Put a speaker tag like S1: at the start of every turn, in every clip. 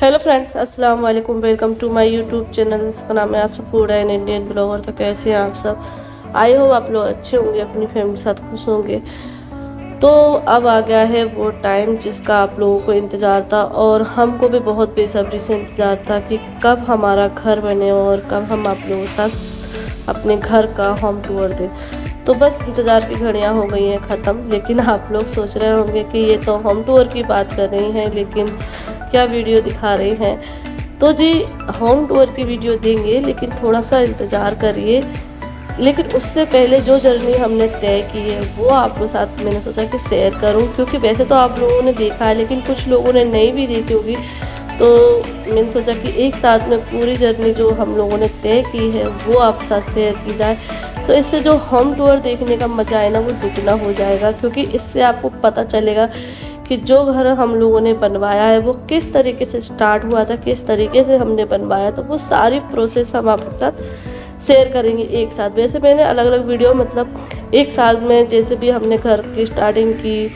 S1: Hello friends, अस्सलाम वालेकुम। Welcome to my YouTube channel. इसका नाम है Asaf food and Indian blogger. तो कैसे हैं आप सब? आई होप आप लोग अच्छे होंगे, अपनी फैमिली के साथ खुश होंगे। तो अब आ गया है वो टाइम जिसका आप लोगों को इंतज़ार था और हमको भी बहुत बेसब्री से इंतज़ार था कि कब हमारा घर बने और कब हम आप लोगों के साथ अपने घर का होम टूर दें। तो बस इंतज़ार की घड़ियां हो गई हैं ख़त्म। लेकिन आप लोग सोच रहे होंगे कि ये तो होम टूर की बात कर रही हैं, लेकिन क्या वीडियो दिखा रही हैं। तो जी, होम टूर की वीडियो देंगे, लेकिन थोड़ा सा इंतज़ार करिए। लेकिन उससे पहले जो जर्नी हमने तय की है वो आप लोग साथ मैंने सोचा कि शेयर करूं, क्योंकि वैसे तो आप लोगों ने देखा है लेकिन कुछ लोगों ने नहीं भी देखी होगी। तो मैंने सोचा कि एक साथ में पूरी जर्नी जो हम लोगों ने तय की है वो आपके साथ शेयर की जाए। तो इससे जो होम टूर देखने का मज़ा है ना, वो दुगना हो जाएगा, क्योंकि इससे आपको पता चलेगा कि जो घर हम लोगों ने बनवाया है वो किस तरीके से स्टार्ट हुआ था, किस तरीके से हमने बनवाया। तो वो सारी प्रोसेस हम आपके साथ शेयर करेंगे एक साथ। वैसे मैंने अलग अलग वीडियो मतलब एक साल में जैसे भी हमने घर की स्टार्टिंग की।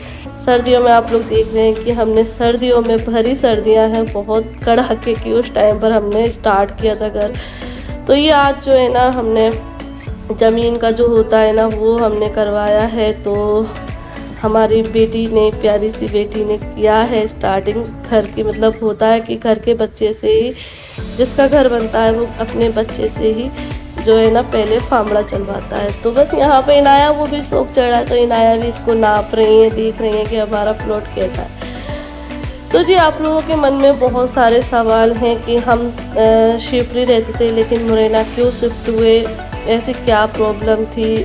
S1: सर्दियों में आप लोग देख रहे हैं कि हमने सर्दियों में, भरी सर्दियां हैं, बहुत कड़ाके की उस टाइम पर हमने स्टार्ट किया था घर। तो ये आज जो है ना, हमने ज़मीन का जो होता है ना वो हमने करवाया है। तो हमारी बेटी ने, प्यारी सी बेटी ने किया है स्टार्टिंग घर की। मतलब होता है कि घर के बच्चे से ही, जिसका घर बनता है वो अपने बच्चे से ही जो है ना पहले फावड़ा चलवाता है। तो बस यहाँ पे इनाया वो भी शौक चढ़ा है, तो इनाया भी इसको नाप रही है, देख रही है कि हमारा प्लॉट कैसा है। तो जी, आप लोगों के मन में बहुत सारे सवाल हैं कि हम शिवपुरी रहते थे लेकिन मुरैना क्यों शिफ्ट हुए, ऐसी क्या प्रॉब्लम थी,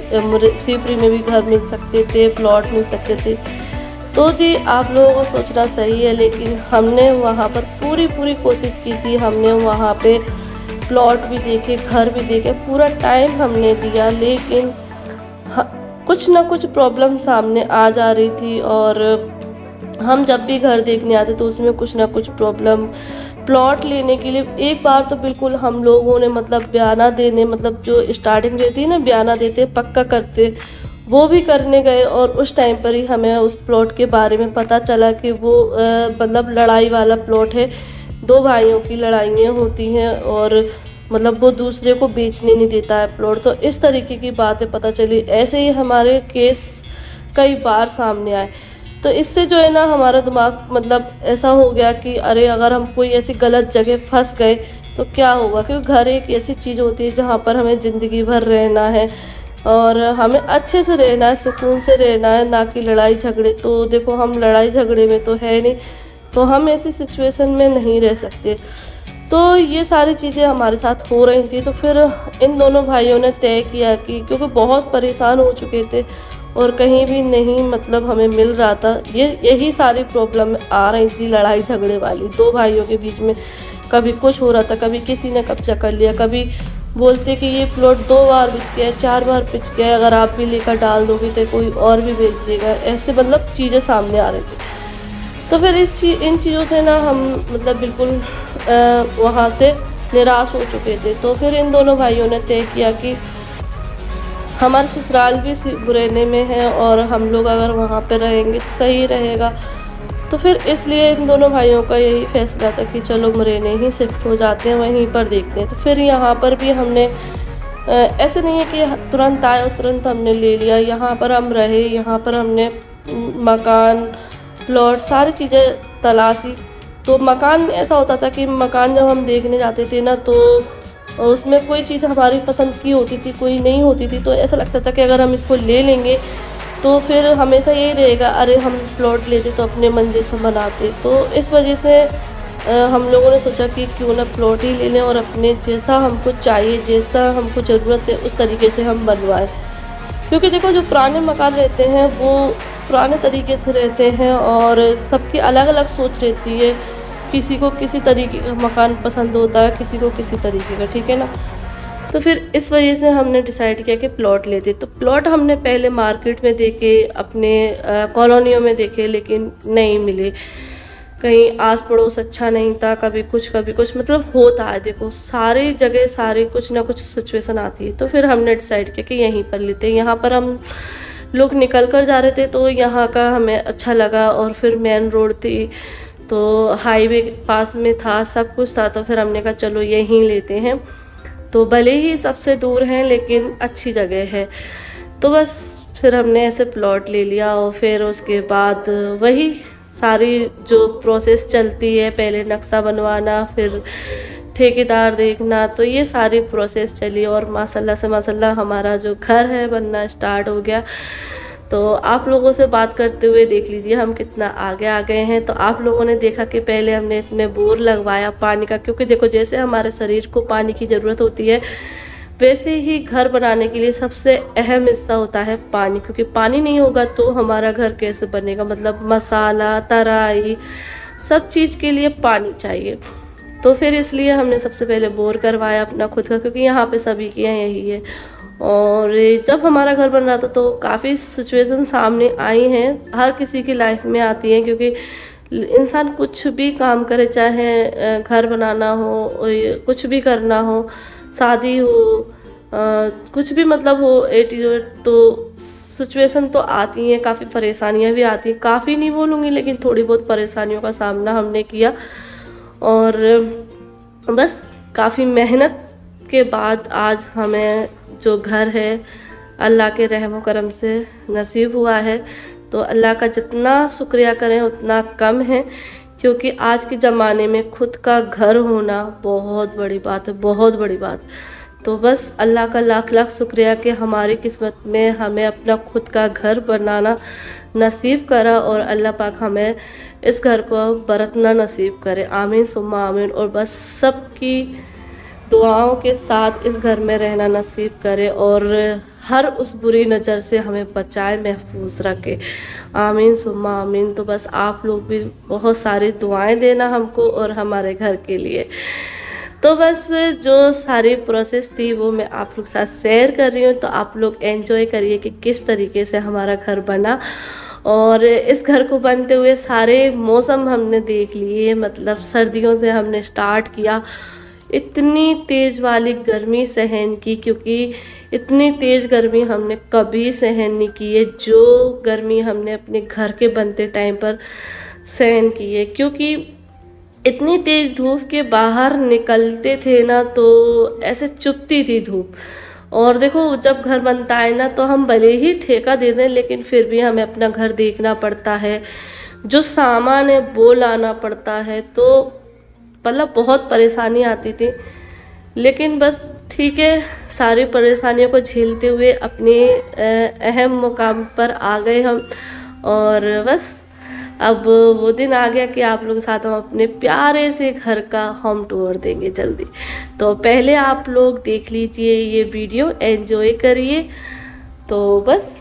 S1: शिवपुरी में भी घर मिल सकते थे, प्लॉट मिल सकते थे। तो जी, आप लोगों को सोचना सही है, लेकिन हमने वहाँ पर पूरी कोशिश की थी। हमने वहाँ पे प्लॉट भी देखे, घर भी देखे, पूरा टाइम हमने दिया, लेकिन कुछ ना कुछ प्रॉब्लम सामने आ जा रही थी। और हम जब भी घर देखने आते तो उसमें कुछ ना कुछ प्रॉब्लम। प्लॉट लेने के लिए एक बार तो बिल्कुल हम लोगों ने मतलब बयाना देने, मतलब जो स्टार्टिंग रहती है ना, बयाना देते पक्का करते, वो भी करने गए। और उस टाइम पर ही हमें उस प्लॉट के बारे में पता चला कि वो मतलब लड़ाई वाला प्लॉट है। दो भाइयों की लड़ाइयाँ होती हैं और मतलब वो दूसरे को बेचने नहीं देता है प्लॉट। तो इस तरीके की बातें पता चली। ऐसे ही हमारे केस कई बार सामने आए। तो इससे जो है ना, हमारा दिमाग मतलब ऐसा हो गया कि अरे, अगर हम कोई ऐसी गलत जगह फंस गए तो क्या होगा। क्योंकि घर एक ऐसी चीज़ होती है जहाँ पर हमें ज़िंदगी भर रहना है और हमें अच्छे से रहना है, सुकून से रहना है, ना कि लड़ाई झगड़े। तो देखो, हम लड़ाई झगड़े में तो है नहीं, तो हम ऐसी सिचुएशन में नहीं रह सकते। तो ये सारी चीज़ें हमारे साथ हो रही थी। तो फिर इन दोनों भाइयों ने तय किया कि, क्योंकि बहुत परेशान हो चुके थे और कहीं भी नहीं मतलब हमें मिल रहा था, यही सारी प्रॉब्लम आ रही थी, लड़ाई झगड़े वाली दो भाइयों के बीच में। कभी कुछ हो रहा था, कभी किसी ने कब्जा कर लिया, कभी बोलते कि ये प्लॉट 2 बार बिक गया, 4 बार बिक गया, अगर आप भी लेकर डाल दोगे तो कोई और भी बेच देगा। ऐसे मतलब चीज़ें सामने आ रही थी। तो फिर इन चीज़ों से ना हम मतलब बिल्कुल वहाँ से निराश हो चुके थे। तो फिर इन दोनों भाइयों ने तय किया कि हमारे ससुराल भी मुरैना में है और हम लोग अगर वहाँ पे रहेंगे तो सही रहेगा। तो फिर इसलिए इन दोनों भाइयों का यही फैसला था कि चलो मुरैना ही शिफ्ट हो जाते हैं, वहीं पर देखते हैं। तो फिर यहाँ पर भी हमने ऐसे नहीं है कि तुरंत आए और तुरंत हमने ले लिया। यहाँ पर हम रहे, यहाँ पर हमने मकान, प्लॉट, सारी चीज़ें तलाशी। तो मकान ऐसा होता था कि मकान जब हम देखने जाते थे ना, तो उसमें कोई चीज़ हमारी पसंद की होती थी, कोई नहीं होती थी। तो ऐसा लगता था कि अगर हम इसको ले लेंगे तो फिर हमेशा यही रहेगा, अरे हम प्लॉट लेते तो अपने मन जैसा बनाते। तो इस वजह से हम लोगों ने सोचा कि क्यों ना प्लॉट ही ले लें और अपने जैसा हमको चाहिए, जैसा हमको ज़रूरत है उस तरीके से हम बनवाएं। क्योंकि देखो, जो पुराने मकान रहते हैं वो पुराने तरीके से रहते हैं और सबकी अलग अलग सोच रहती है। किसी को किसी तरीके का मकान पसंद होता है, किसी को किसी तरीके का, ठीक है ना। तो फिर इस वजह से हमने डिसाइड किया कि प्लॉट लेते। तो प्लॉट हमने पहले मार्केट में देखे, अपने कॉलोनियों में देखे, लेकिन नहीं मिले। कहीं आस पड़ोस अच्छा नहीं था, कभी कुछ मतलब होता है। देखो, सारी जगह सारी कुछ ना कुछ सिचुएशन आती है। तो फिर हमने डिसाइड किया कि यहीं पर लेते हैं। यहाँ पर हम लोग निकल कर जा रहे थे तो यहाँ का हमें अच्छा लगा और फिर मेन रोड थी। तो हाईवे पास में था, सब कुछ था, तो फिर हमने कहा चलो यहीं लेते हैं। तो भले ही सबसे दूर है लेकिन अच्छी जगह है, तो बस फिर हमने ऐसे प्लॉट ले लिया। और फिर उसके बाद वही सारी जो प्रोसेस चलती है, पहले नक्शा बनवाना, फिर ठेकेदार देखना, तो ये सारी प्रोसेस चली और माशाल्लाह से माशाल्लाह हमारा जो घर है बनना स्टार्ट हो गया। तो आप लोगों से बात करते हुए देख लीजिए हम कितना आगे आ गए हैं। तो आप लोगों ने देखा कि पहले हमने इसमें बोर लगवाया पानी का, क्योंकि देखो जैसे हमारे शरीर को पानी की ज़रूरत होती है, वैसे ही घर बनाने के लिए सबसे अहम हिस्सा होता है पानी, क्योंकि पानी नहीं होगा तो हमारा घर कैसे बनेगा। मतलब मसाला, तराई, सब चीज़ के लिए पानी चाहिए। तो फिर इसलिए हमने सबसे पहले बोर करवाया अपना खुद का, क्योंकि यहाँ पे सभी के यहाँ यही है। और जब हमारा घर बन रहा था तो काफ़ी सिचुएशन सामने आई हैं, हर किसी की लाइफ में आती हैं, क्योंकि इंसान कुछ भी काम करे, चाहे घर बनाना हो, कुछ भी करना हो, शादी हो, कुछ भी मतलब हो, एटीट्यूड, तो सिचुएशन तो आती हैं, काफ़ी परेशानियां भी आती हैं। काफ़ी नहीं बोलूँगी लेकिन थोड़ी बहुत परेशानियों का सामना हमने किया। और बस काफ़ी मेहनत के बाद आज हमें जो घर है अल्लाह के रहम करम से नसीब हुआ है। तो अल्लाह का जितना शुक्रिया करें उतना कम है, क्योंकि आज के ज़माने में खुद का घर होना बहुत बड़ी बात है, बहुत बड़ी बात। तो बस अल्लाह का लाख लाख शुक्रिया कि हमारी किस्मत में हमें अपना खुद का घर बनाना नसीब करा, और अल्लाह पाक हमें इस घर को बरतना नसीब करे। आमीन सुम्मा आमीन। और बस सबकी दुआओं के साथ इस घर में रहना नसीब करे, और हर उस बुरी नज़र से हमें बचाए, महफूज रखे। आमीन सुम्मा आमीन। तो बस आप लोग भी बहुत सारी दुआएं देना हमको और हमारे घर के लिए। तो बस जो सारी प्रोसेस थी वो मैं आप लोग साथ शेयर कर रही हूँ, तो आप लोग एंजॉय करिए कि किस तरीके से हमारा घर बना। और इस घर को बनते हुए सारे मौसम हमने देख लिए, मतलब सर्दियों से हमने स्टार्ट किया, इतनी तेज़ वाली गर्मी सहन की, क्योंकि इतनी तेज़ गर्मी हमने कभी सहन नहीं की है जो गर्मी हमने अपने घर के बनते टाइम पर सहन की है। क्योंकि इतनी तेज़ धूप के बाहर निकलते थे ना तो ऐसे चुभती थी धूप। और देखो जब घर बनता है ना तो हम भले ही ठेका दे दें लेकिन फिर भी हमें अपना घर देखना पड़ता है, जो सामान है वो लाना पड़ता है, तो मतलब बहुत परेशानी आती थी। लेकिन बस ठीक है, सारी परेशानियों को झेलते हुए अपने अहम मुकाम पर आ गए हम। और बस अब वो दिन आ गया कि आप लोगों के साथ हम अपने प्यारे से घर का होम टूर देंगे जल्दी। तो पहले आप लोग देख लीजिए ये वीडियो, एंजॉय करिए। तो बस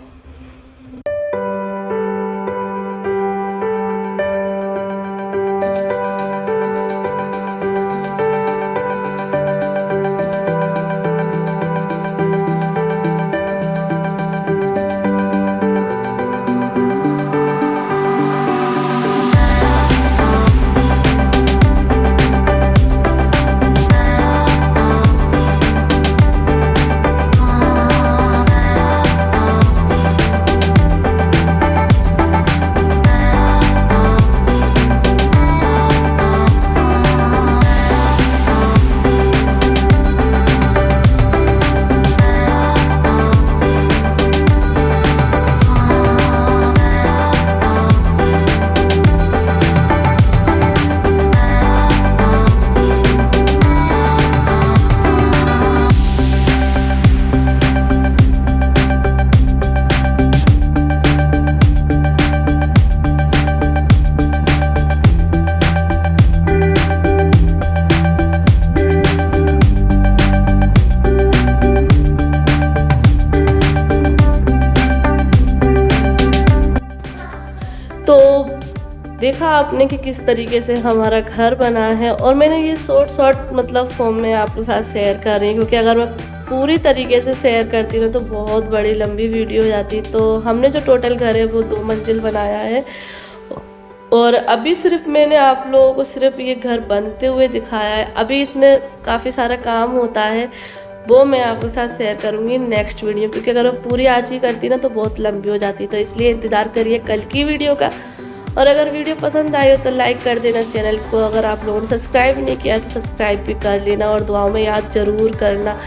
S1: देखा आपने कि किस तरीके से हमारा घर बना है। और मैंने ये शॉर्ट मतलब फॉर्म में आपके साथ शेयर कर रही हूँ, क्योंकि अगर मैं पूरी तरीके से शेयर करती हूँ तो बहुत बड़ी लंबी वीडियो हो जाती। तो हमने जो टोटल घर है वो 2 मंजिल बनाया है, और अभी सिर्फ मैंने आप लोगों को सिर्फ ये घर बनते हुए दिखाया है। अभी इसमें काफ़ी सारा काम होता है, वो मैं आपके साथ शेयर करूँगी नेक्स्ट वीडियो, क्योंकि अगर मैं पूरी आज ही करती ना तो बहुत लंबी हो जाती। तो इसलिए इंतज़ार करिए कल की वीडियो का। और अगर वीडियो पसंद आई हो तो लाइक कर देना चैनल को। अगर आप लोगों ने सब्सक्राइब नहीं किया तो सब्सक्राइब भी कर लेना और दुआओं में याद ज़रूर करना।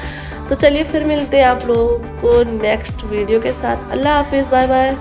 S1: तो चलिए फिर मिलते हैं आप लोगों को नेक्स्ट वीडियो के साथ। अल्लाह हाफिज़, बाय बाय।